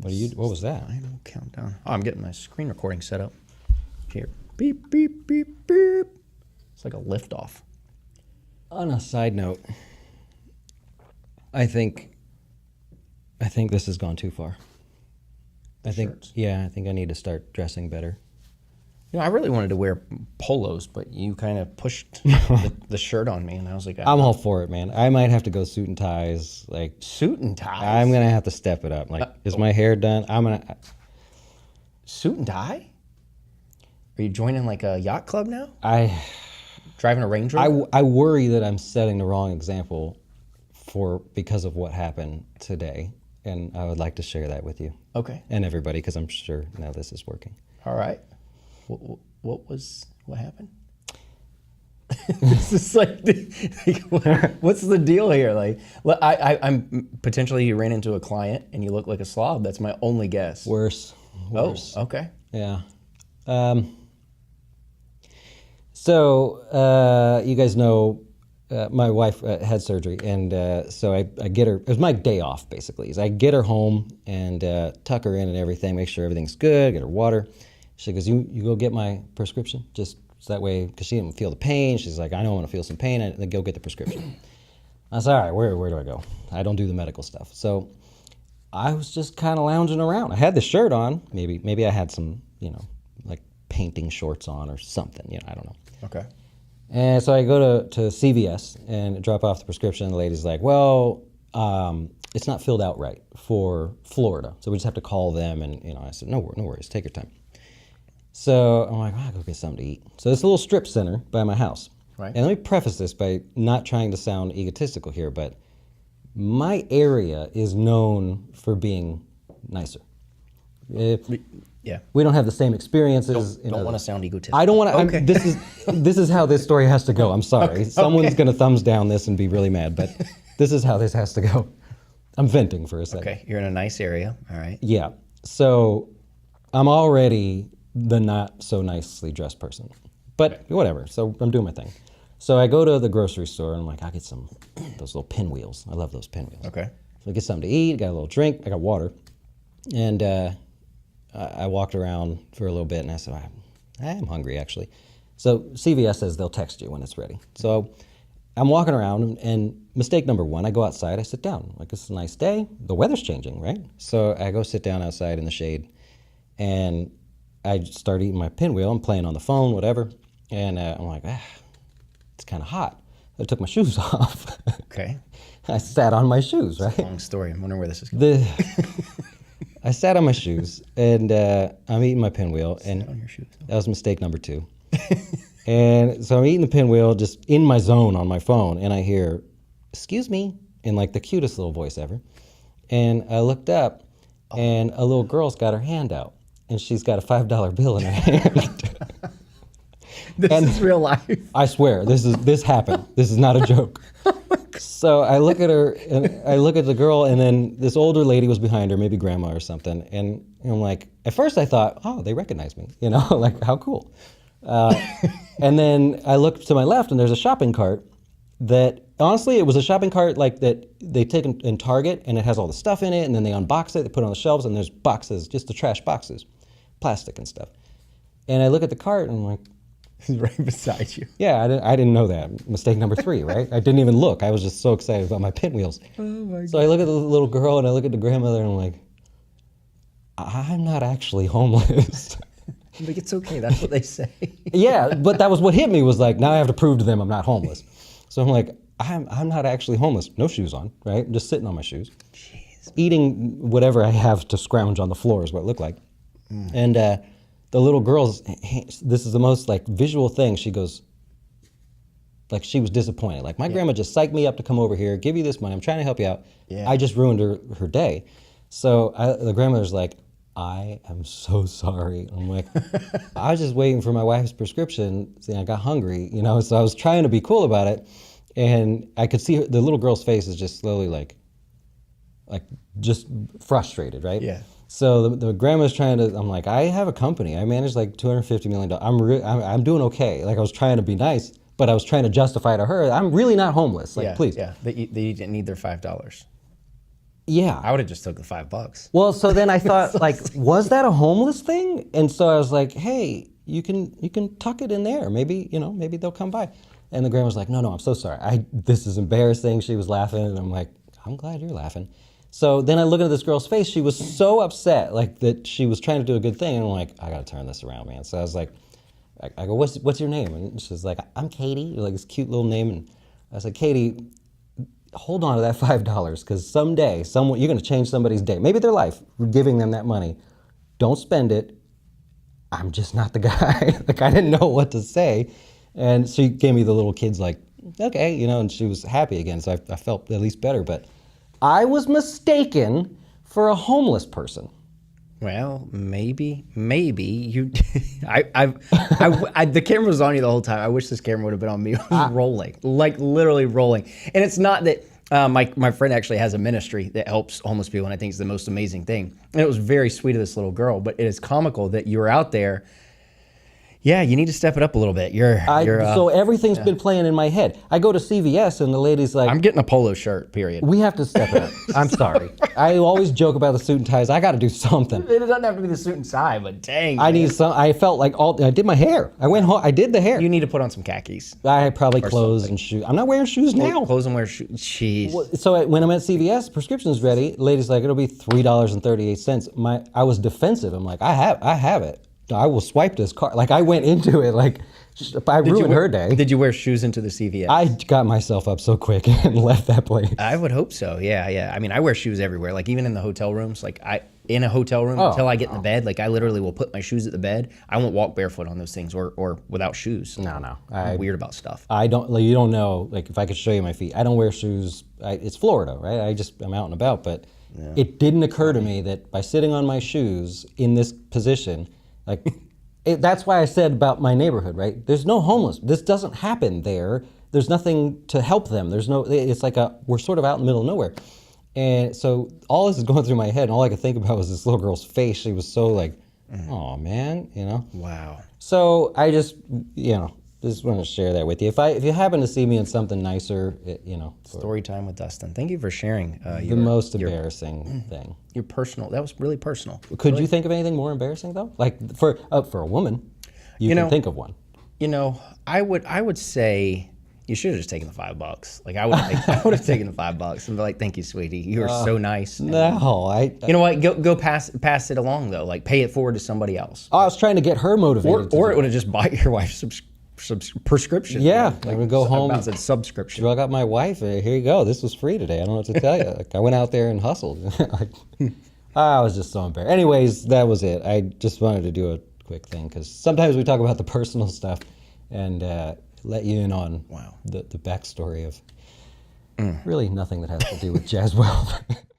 What was that? Final countdown. Oh, I'm getting my screen recording set up. Here. Beep, beep, beep, beep. It's like a liftoff. On a side note, I think this has gone too far. I think I need to start dressing better. You know, I really wanted to wear polos, but you kind of pushed the shirt on me, and I was like, I'm all for it, man. I might have to go suit and ties. Like suit and ties. I'm gonna have to step it up. Like, is my hair done? Suit and tie. Are you joining like a yacht club now? Driving a Range Rover? I worry that I'm setting the wrong example because of what happened today, and I would like to share that with you. Okay. And everybody, because I'm sure now this is working. All right. What happened? This is like what's the deal here? Like, I'm potentially you ran into a client and you look like a slob. That's my only guess. Worse. Oh, okay. Yeah. So you guys know my wife had surgery, and so I get her. It was my day off, basically. So I get her home and tuck her in and everything, make sure everything's good, get her water. She goes, you go get my prescription, just so that way, because she didn't feel the pain. She's like, I don't want to feel some pain, and then go get the prescription. I said, all right, where do I go? I don't do the medical stuff. So I was just kind of lounging around. I had the shirt on. Maybe I had some, like painting shorts on or something. I don't know. Okay. And so I go to CVS and drop off the prescription. The lady's like, well, it's not filled out right for Florida, so we just have to call them. And I said, no worries, take your time. So I'm like, I'll go get something to eat. So it's a little strip center by my house. Right. And let me preface this by not trying to sound egotistical here, but my area is known for being nicer. Yeah. We don't have the same experiences. Don't want to sound egotistical. I don't want to. Okay. This is how this story has to go. I'm sorry. Okay. Someone's going to thumbs down this and be really mad, but this is how this has to go. I'm venting for a second. Okay. You're in a nice area. All right. Yeah. So I'm already the not so nicely dressed person, but whatever. So I'm doing my thing. So I go to the grocery store and I'm like, I'll get some those little pinwheels. I love those pinwheels. Okay. So I get something to eat. Got a little drink. I got water, and I walked around for a little bit and I said, I am hungry actually. So CVS says they'll text you when it's ready. So I'm walking around and mistake number one, I go outside, I sit down. Like, it's a nice day, the weather's changing, right? So I go sit down outside in the shade and I start eating my pinwheel. I'm playing on the phone, whatever. And I'm like, it's kind of hot. I took my shoes off. Okay. I sat on my shoes, right? Long story. I'm wondering where this is going. I sat on my shoes, and I'm eating my pinwheel, and Sat on your shoes. that was mistake number 2. And so I'm eating the pinwheel, just in my zone on my phone, and I hear, excuse me, in like the cutest little voice ever. And I looked up, and a little girl's got her hand out, and she's got a $5 bill in her hand. This is real life. I swear, this happened. This is not a joke. So I look at her, and I look at the girl, and then this older lady was behind her, maybe grandma or something. And I'm like, at first I thought, oh, they recognize me, like how cool. And then I look to my left, and there's a shopping cart that, honestly, it was a shopping cart like that they take in Target, and it has all the stuff in it, and then they unbox it, they put it on the shelves, and there's boxes, just the trash boxes, plastic and stuff. And I look at the cart, and I'm like, He's right beside you. yeah, I didn't know that. Mistake number 3, right? I didn't even look. I was just so excited about my pinwheels. Oh my God. So I look at the little girl and I look at the grandmother and I'm like, I'm not actually homeless. Like, it's okay. That's what they say. Yeah, but that was what hit me, was like, now I have to prove to them I'm not homeless. So I'm like, I'm not actually homeless. No shoes on, right? I'm just sitting on my shoes. Jeez. Eating whatever I have to scrounge on the floor is what it looked like. And the little girl's, this is the most like visual thing. She goes, like, she was disappointed. Like, my grandma just psyched me up to come over here, give you this money. I'm trying to help you out. Yeah. I just ruined her day. So the grandmother's like, I am so sorry. I'm like, I was just waiting for my wife's prescription. I got hungry, so I was trying to be cool about it. And I could see the little girl's face is just slowly like just frustrated, right? Yeah. So the grandma's trying to, I'm like, I have a company. I manage like $250 million. I'm doing okay. Like, I was trying to be nice, but I was trying to justify to her, I'm really not homeless. Like, please. Yeah, they didn't need their $5. Yeah. I would have just took the $5. Well, so then I thought, like, was that a homeless thing? And so I was like, hey, you can tuck it in there. Maybe, maybe they'll come by. And the grandma was like, no, I'm so sorry. This is embarrassing. She was laughing, and I'm like, I'm glad you're laughing. So then I look at this girl's face. She was so upset, like that she was trying to do a good thing. And I'm like, I gotta turn this around, man. So I was like, I go, what's your name? And she's like, I'm Katie, like this cute little name. And I said, Katie, hold on to that $5 because someday you're going to change somebody's day, maybe their life, giving them that money. Don't spend it. I'm just not the guy. Like, I didn't know what to say. And she gave me the little kid's like, okay, and she was happy again. So I felt at least better. But I was mistaken for a homeless person. Well, maybe you. The camera was on you the whole time. I wish this camera would have been on me. I was rolling, like literally rolling. And it's not that my friend actually has a ministry that helps homeless people, and I think it's the most amazing thing. And it was very sweet of this little girl, but it is comical that you're out there. Yeah, you need to step it up a little bit. So everything's been playing in my head. I go to CVS and the lady's like, I'm getting a polo shirt, period. we have to step it up. I'm sorry. I always joke about the suit and ties. I got to do something. It doesn't have to be the suit and tie, but dang. I need some. I felt like I did my hair. I went home. I did the hair. You need to put on some khakis. I had probably clothes and shoes. I'm not wearing shoes now. Clothes and wear shoes. Jeez. So when I'm at CVS, prescription's ready. The lady's like, it'll be $3.38. I was defensive. I'm like, I have it. I will swipe this card. Like I went into it like I ruined her day. Did you wear shoes into the CVS? I got myself up so quick and left that place. I would hope so. Yeah. I mean, I wear shoes everywhere. Like even in the hotel rooms. Like in a hotel room until I get in the bed. Like I literally will put my shoes at the bed. I won't walk barefoot on those things or without shoes. No. I'm weird about stuff. I don't. Like, you don't know. Like if I could show you my feet, I don't wear shoes. It's Florida, right? I'm out and about, but it didn't occur to me that by sitting on my shoes in this position, like. That's why I said about my neighborhood, right? There's no homeless. This doesn't happen there. There's nothing to help them. It's like we're sort of out in the middle of nowhere. And so all this is going through my head, and all I could think about was this little girl's face. She was so like, oh man, Wow. So I just want to share that with you. If you happen to see me in something nicer, Story time with Dustin. Thank you for sharing the most embarrassing thing. Your personal. That was really personal. Could you think of anything more embarrassing though? Like for a woman, you can think of one. I would say you should have just taken the $5. Like I would have taken the $5 and be like, thank you, sweetie. You are so nice. No, You know what? Go pass it along though. Like pay it forward to somebody else. I was trying to get her motivated. Or it would have just bought your wife prescription. Yeah, I would go home. I said subscription. Drug out my wife. Here you go. This was free today. I don't know what to tell you. Like, I went out there and hustled. I was just so embarrassed. Anyways, that was it. I just wanted to do a quick thing because sometimes we talk about the personal stuff and let you in on the backstory of really nothing that has to do with Jazz World.